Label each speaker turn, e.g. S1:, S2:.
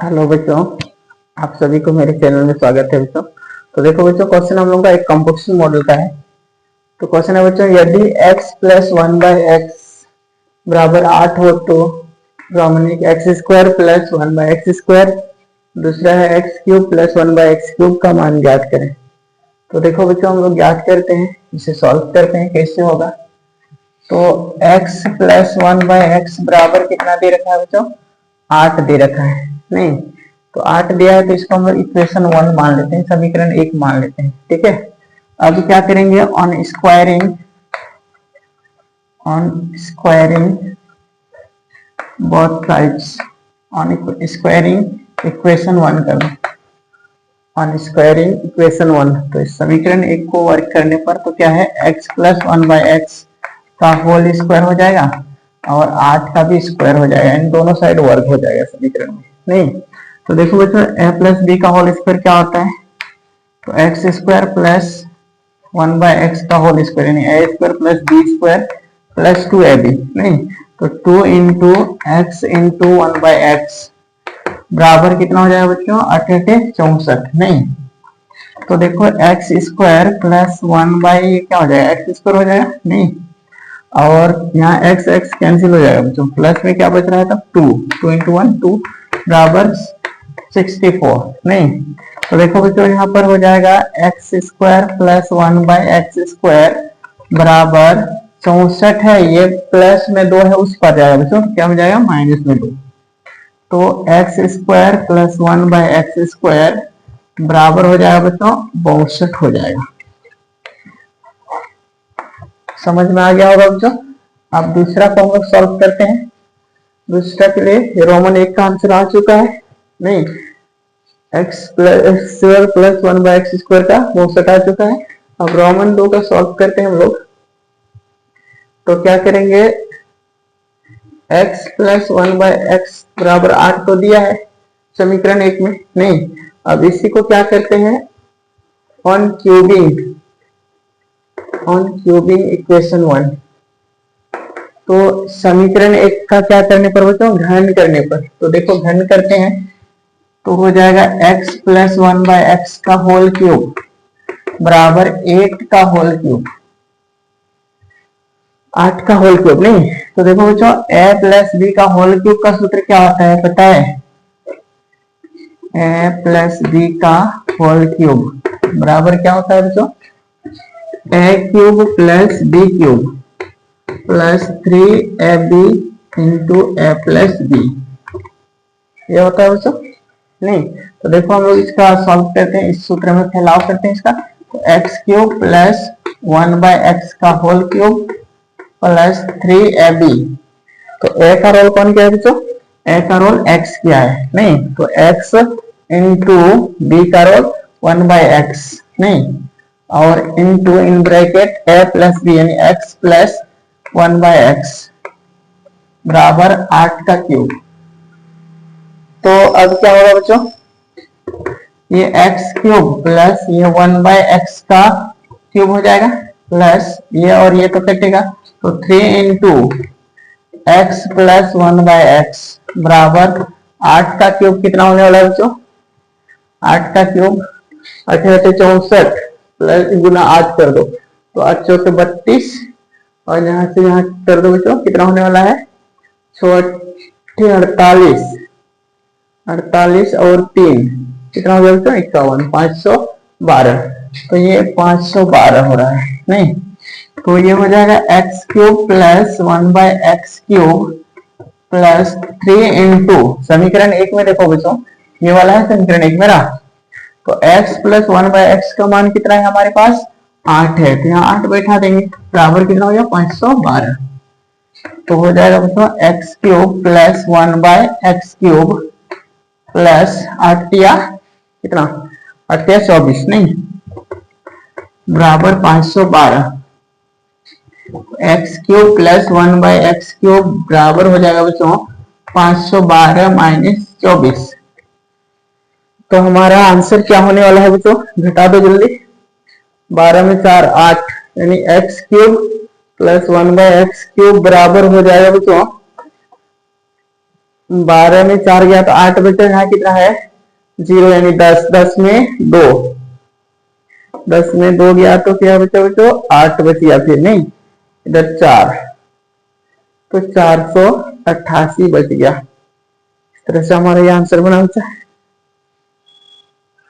S1: Hello बच्चों, आप सभी को मेरे चैनल में स्वागत है बच्चों। तो देखो बच्चों, क्वेश्चन हम लोग का एक कंपोजिशन मॉडल का है। तो क्वेश्चन है बच्चों, यदि x प्लस 1/x बराबर 8 हो तो रोमनिक एक्स स्क्वायर प्लस 1/x², दूसरा है एक्स क्यूब प्लस 1/x³ का मान ज्ञात करें। तो देखो बच्चों, हम लोग ज्ञात करते हैं, इसे सॉल्व करते हैं। कैसे होगा? तो x प्लस 1/x बराबर कितना दे रखा है बच्चों? 8 दे रखा है। नहीं तो 8 दिया है तो इसको हम इक्वेशन 1 मान लेते हैं, समीकरण 1 मान लेते हैं। ठीक है, अब क्या करेंगे? On squaring both sides, on squaring equation 1 करना, ऑन स्क्वायरिंग इक्वेशन 1। तो इस समीकरण 1 को वर्क करने पर तो क्या है, x प्लस 1/x का होल स्क्वायर हो जाएगा और 8 का भी स्क्वायर हो जाएगा, इन दोनों साइड वर्क हो जाएगा समीकरण में। नहीं तो देखो बच्चों, a प्लस बी का होल स्क्वायर क्या होता है? तो एक्स स्क्वायर प्लस 1/x का होल स्क्वायर, यानी a square plus b square plus 2ab। नहीं तो 2 इंटू एक्स इंटू 1/x बराबर कितना हो जाएगा बच्चों? 8 64। नहीं तो देखो, एक्स स्क्वायर प्लस 1 क्या हो जाएगा? एक्स स्क्वायर हो जाएगा। नहीं और यहाँ एक्स एक्स कैंसिल हो जाएगा बच्चों, प्लस में क्या बच रहा है? तब 2 इंटू 1 2 बराबर 64। नहीं तो देखो बच्चों, यहाँ पर हो जाएगा एक्स स्क्वायर प्लस 1/x² बराबर 64 है, ये प्लस में 2 है, उस पर जाएगा बच्चों, क्या हो जाएगा? माइनस में 2। तो एक्स स्क्वायर प्लस 1/x² बराबर हो जाएगा बच्चों 62 हो जाएगा। समझ में आ गया होगा बच्चों। अब दूसरा को हम लोग सॉल्व करते हैं। दूसरा के लिए रोमन 1 का आंसर आ चुका है। नहीं x प्लस 1/x² का 62 आ चुका है। अब रोमन 2 का सॉल्व करते हैं हम लोग। तो क्या करेंगे? x प्लस 1/x बराबर 8 तो दिया है समीकरण 1 में। नहीं अब इसी को क्या करते हैं? On cubing equation 1। तो समीकरण 1 का क्या करने पर बच्चों? घन करने पर। तो देखो, घन करते हैं तो हो जाएगा x प्लस 1/x का होल क्यूब बराबर 8 का होल क्यूब, 8 का होल क्यूब। नहीं तो देखो बच्चों, a प्लस b का होल क्यूब का सूत्र क्या होता है पता है? a प्लस b का होल क्यूब बराबर क्या होता है बच्चों? a cube plus b cube plus 3ab into a plus b, ये होता है बच्चों। नहीं तो देखो, हम लोग इसका सॉल्व करते हैं, इस सूत्र में फैलाव करते हैं इसका। तो एक्स क्यूब प्लस 1/x का होल क्यूब प्लस 3ab। तो a का रोल कौन किया है बच्चों? a का रोल x किया है। नहीं तो x इंटू b का रोल 1/x। नहीं और into in bracket a plus b, यानी x प्लस 1/x बराबर 8 का क्यूब। तो अब क्या होगा बच्चों? ये x क्यूब प्लस ये 1/x का क्यूब हो जाएगा, प्लस ये और ये तो कटेगा, तो 3 इंटू एक्स प्लस 1/x बराबर 8 का क्यूब कितना होने वाला है बच्चों? 8 का क्यूब 8 64 प्लस गुना 8 कर दो, तो 8 चौके 32 और यहाँ से यहाँ कर दो बच्चों, कितना होने वाला है? 48 48 और 3 कितना हो गया बच्चों? 51 512। तो ये 512 हो रहा है। नहीं तो ये हो जाएगा x cube plus 1/x³ plus 3 into समीकरण 1 में देखो बच्चों, ये वाला है समीकरण 1 मेरा। तो x प्लस 1/x का मान कितना है हमारे पास? 8 है, तो यहाँ 8 बैठा देंगे, बराबर कितना हो गया? 512। तो हो जाएगा बच्चों x cube plus 1/x³ plus 8 या कितना? 8 या 24 नहीं बराबर 512। एक्स क्यूब प्लस 1/x³ बराबर हो जाएगा बच्चों 512 माइनस 24। तो हमारा आंसर क्या होने वाला है बच्चों? घटा दो जल्दी, 12 में 4 8, यानी एक्स क्यूब प्लस 1/x³ बराबर हो जाएगा बच्चों 12 में 4 गया तो 8 बचा, यहाँ कितना है 0 यानी 10, 10 में 2, 10 में 2 गया तो क्या बचा बच्चों 8 बच गया, फिर नहीं इधर 4 तो 488 बच गया। इस तरह से हमारा ये आंसर बना बच्चा।